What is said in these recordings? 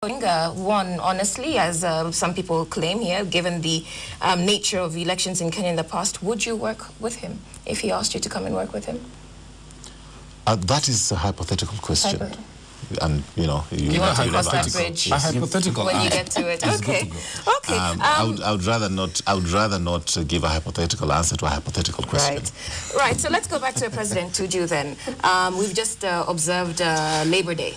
Won honestly, as some people claim here, given the nature of elections in Kenya in the past. Would you work with him if he asked you to come and work with him? That is a hypothetical question. And you know, you want to cross that bridge. Yes. A hypothetical when you get to it. Okay. Okay. I would rather not give a hypothetical answer to a hypothetical question. Right. So let's go back to President Tuju then. We've just observed Labor Day.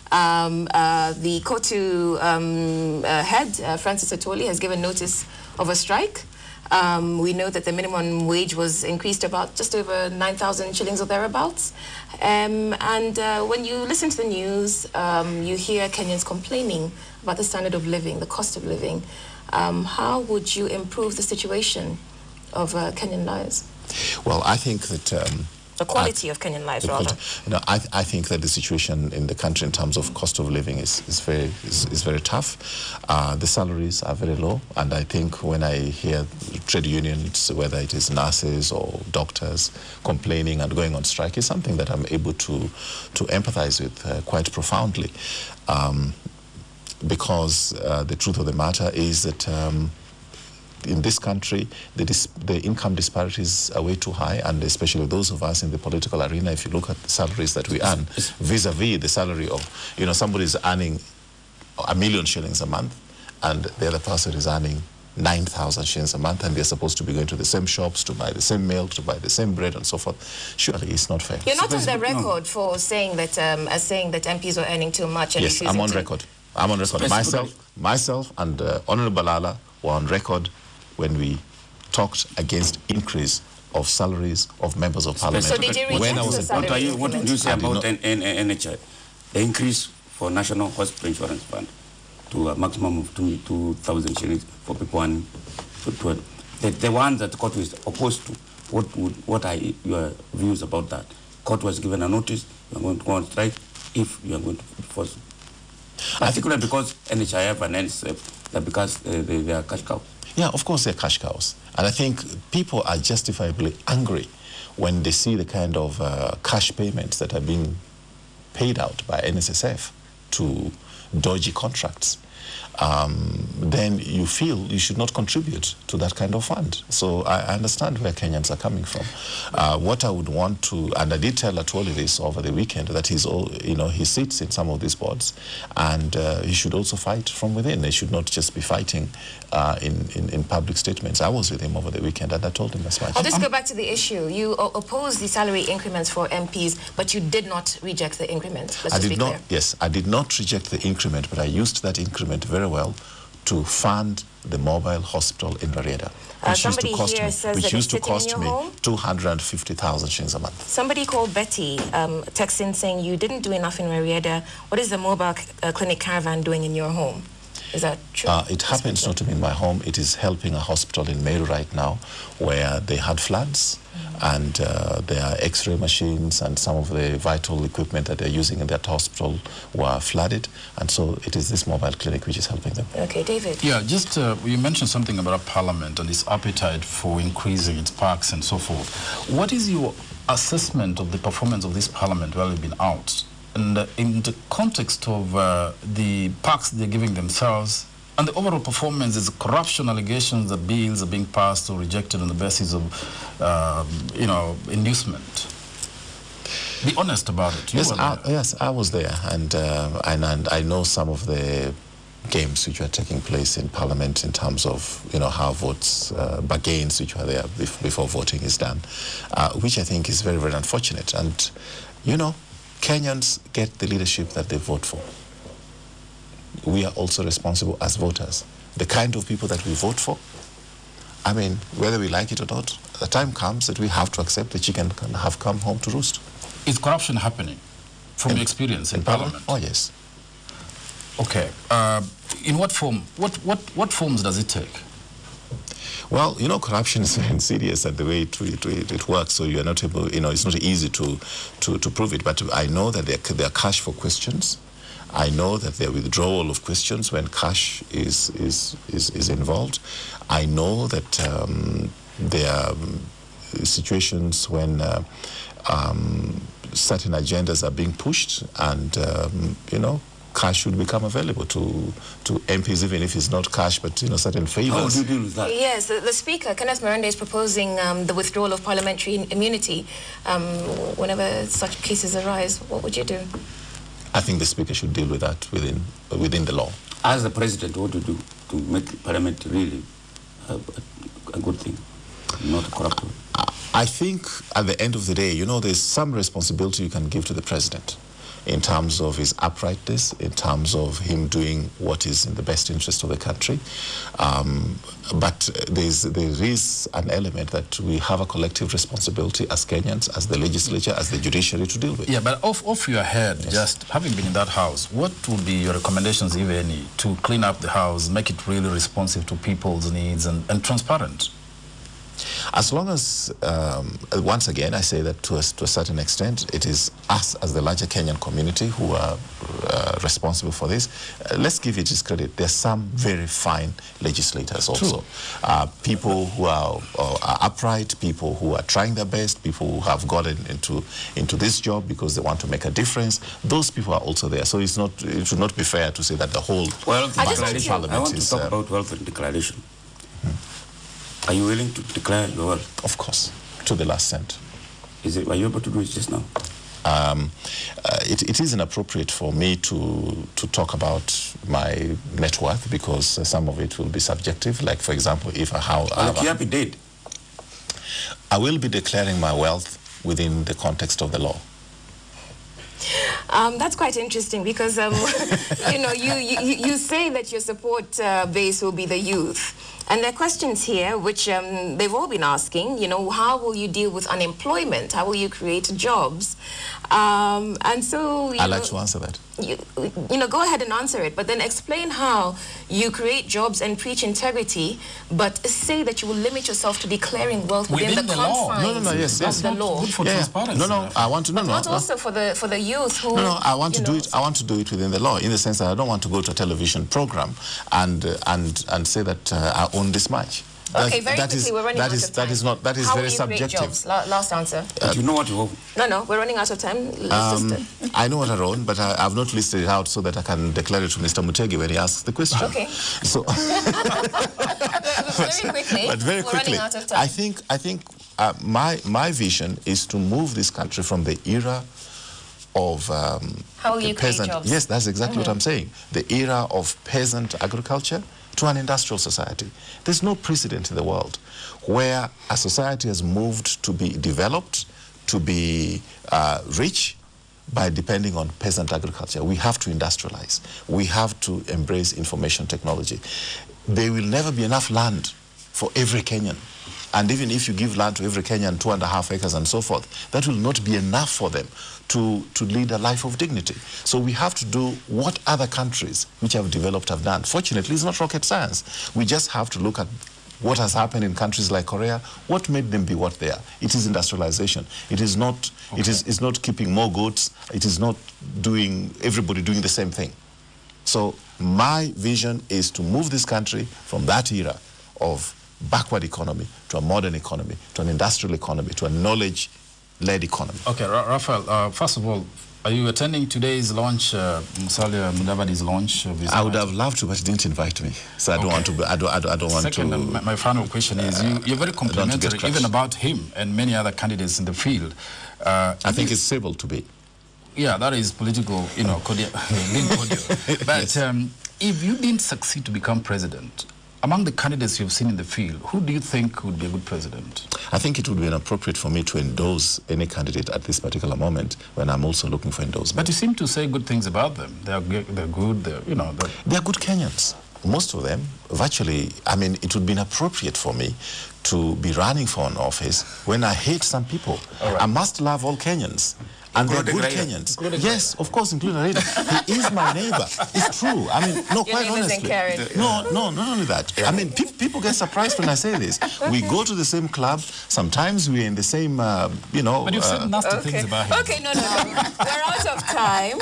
The KOTU head, Francis Atoli, has given notice of a strike. We know that the minimum wage was increased about just over 9,000 shillings or thereabouts. And when you listen to the news, you hear Kenyans complaining about the standard of living, the cost of living. How would you improve the situation of Kenyan lives? Well, I think that... the quality of Kenyan lives, rather. I think that the situation in the country in terms of cost of living is very tough. The salaries are very low, and I think when I hear trade unions, whether it is nurses or doctors, complaining and going on strike, is something that I'm able to empathize with quite profoundly, because the truth of the matter is that in this country, the income disparities are way too high, and especially those of us in the political arena, if you look at the salaries that we earn, vis-a-vis the salary of, somebody is earning 1 million shillings a month, and the other person is earning 9,000 shillings a month, and they're supposed to be going to the same shops to buy the same milk, to buy the same bread, and so forth. Surely it's not fair. You're not on the record for saying that, MPs are earning too much. And yes, I'm on record. I'm on record. Myself and Honorable Balala were on record when we talked against increase of salaries of members of parliament. So did you reject the salary? What did you say about NHI? The increase for National Hospital Insurance Fund to a maximum of 2,000 shillings for people and the ones that the court is opposed to. What are your views about that? Court was given a notice. You are going to go on strike if you are going to force, particularly because NHIF and NSF, that because they are cash cows. Yeah, of course they're cash cows. And I think people are justifiably angry when they see the kind of cash payments that are being paid out by NSSF to dodgy contracts. Then you feel you should not contribute to that kind of fund. So I understand where Kenyans are coming from. What I would want to, and I did tell Atoli this over the weekend, that he sits in some of these boards, and he should also fight from within. He should not just be fighting in public statements. I was with him over the weekend, and I told him as much. I'll just go back to the issue. You opposed the salary increments for MPs, but you did not reject the increment. Let's just be clear. Yes, I did not reject the increment, but I used that increment very well to fund the mobile hospital in Rarieda, which used to cost me 250,000 shillings a month. Somebody called Betty texting saying you didn't do enough in Rarieda. What is the mobile clinic caravan doing in your home? Is that true? It happens not to be in my home. It is helping a hospital in Meru right now where they had floods, and there are x-ray machines and some of the vital equipment that they're using in that hospital were flooded, and so it is this mobile clinic which is helping them. Okay, David. Yeah, just you mentioned something about Parliament and its appetite for increasing its parks and so forth. What is your assessment of the performance of this Parliament while it's been out? And in the context of the parks they're giving themselves, and the overall performance is corruption allegations that bills are being passed or rejected on the basis of, inducement. Be honest about it. Yes, I was there, and I know some of the games which were taking place in Parliament in terms of, how votes, bargains which were there before voting is done, which I think is very, very unfortunate. And, Kenyans get the leadership that they vote for. We are also responsible as voters. The kind of people that we vote for, I mean, whether we like it or not, the time comes that we have to accept the chicken can have come home to roost. Is corruption happening from your experience in Parliament? Oh, yes. Okay. In what form? What forms does it take? Well, corruption is very insidious at the way it works, so you are not able, it's not easy to prove it. But I know that there are cash for questions. I know that there are withdrawal of questions when cash is involved. I know that there are situations when certain agendas are being pushed, and cash should become available to MPs, even if it's not cash, but certain favors. How do you deal with that? Yes, the Speaker, Kenneth Miranda, is proposing the withdrawal of parliamentary immunity whenever such cases arise. What would you do? I think the Speaker should deal with that within the law. As the President, what do you do to make Parliament really a good thing, not corrupt? I think at the end of the day, there's some responsibility you can give to the President in terms of his uprightness, in terms of him doing what is in the best interest of the country. But there is an element that we have a collective responsibility as Kenyans, as the legislature, as the judiciary to deal with. Yeah, but off your head, yes. Just having been in that house, what would be your recommendations, if any, to clean up the house, make it really responsive to people's needs and transparent? As long as, once again, I say that to a certain extent, it is us as the larger Kenyan community who are responsible for this. Let's give it its credit. There's some very fine legislators also. People who are upright, people who are trying their best, people who have gotten into this job because they want to make a difference. Those people are also there. So it should not be fair to say that the whole Parliament I want to talk about wealth and declaration. Are you willing to declare your wealth? Of course, to the last cent. Are you able to do it just now? It is inappropriate for me to talk about my net worth because some of it will be subjective. Like, for example, if I will be declaring my wealth within the context of the law. That's quite interesting because, you say that your support base will be the youth. And there are questions here which they've all been asking, how will you deal with unemployment? How will you create jobs? And so, I'd like to answer that. Go ahead and answer it, but then explain how you create jobs and preach integrity, but say that you will limit yourself to declaring wealth within the confines of the law. Good for transparency. I want to Not also for the youth who. I want to do it. I want to do it within the law, in the sense that I don't want to go to a television program and say that I own this much. Okay, very quickly, we're running out of time. That is very subjective. Last answer. Do you know what you own? No, we're running out of time. I know what I own, but I've not listed it out so that I can declare it to Mr. Mutegi when he asks the question. Okay. So, very quickly, we're running out of time. I think my vision is to move this country from the era of how will you create jobs? Yes, that's exactly what I'm saying. The era of peasant agriculture to an industrial society. There's no precedent in the world where a society has moved to be developed, to be rich by depending on peasant agriculture. We have to industrialize. We have to embrace information technology. There will never be enough land for every Kenyan. And even if you give land to every Kenyan, 2.5 acres and so forth, that will not be enough for them to lead a life of dignity. So we have to do what other countries which have developed have done. Fortunately, it's not rocket science. We just have to look at what has happened in countries like Korea, what made them be what they are. It is industrialization. It is not, it's not keeping more goods. It is not everybody doing the same thing. So my vision is to move this country from that era of backward economy to a modern economy, to an industrial economy, to a knowledge-led economy. Okay, Rafael, first of all, are you attending today's launch, Musalia Mudavadi's launch of his I would have loved to, but he didn't invite me. So I don't want to, I don't want Second, to... my final question is, you're very complimentary even about him and many other candidates in the field. I think it's civil to be. Yeah, that is political, cordial. But yes. If you didn't succeed to become president, among the candidates you've seen in the field, who do you think would be a good president? I think it would be inappropriate for me to endorse any candidate at this particular moment when I'm also looking for endorsement. But you seem to say good things about them. They're good, they're good Kenyans. Most of them, virtually, it would be inappropriate for me to be running for an office when I hate some people. Right. I must love all Kenyans. And they're good Kenyans. Yes, of course, including Raida. He is my neighbor. It's true. Quite honestly. No, not only that. People get surprised when I say this. We go to the same club. Sometimes we're in the same, But you've said nasty things about him. Okay, no. We're out of time.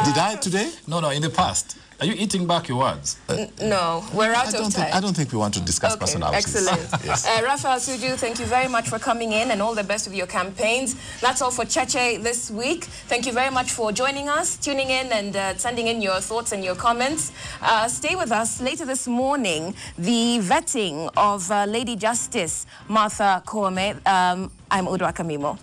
Did I today? No, in the past. Are you eating back your words? No, we're out of time. I don't think we want to discuss personalities. Excellent. Yes. Rafael Tuju, thank you very much for coming in and all the best with your campaigns. That's all for Cheche this week. Thank you very much for joining us, tuning in and sending in your thoughts and your comments. Stay with us. Later this morning, the vetting of Lady Justice Martha Koome. I'm Udwa Kamimo.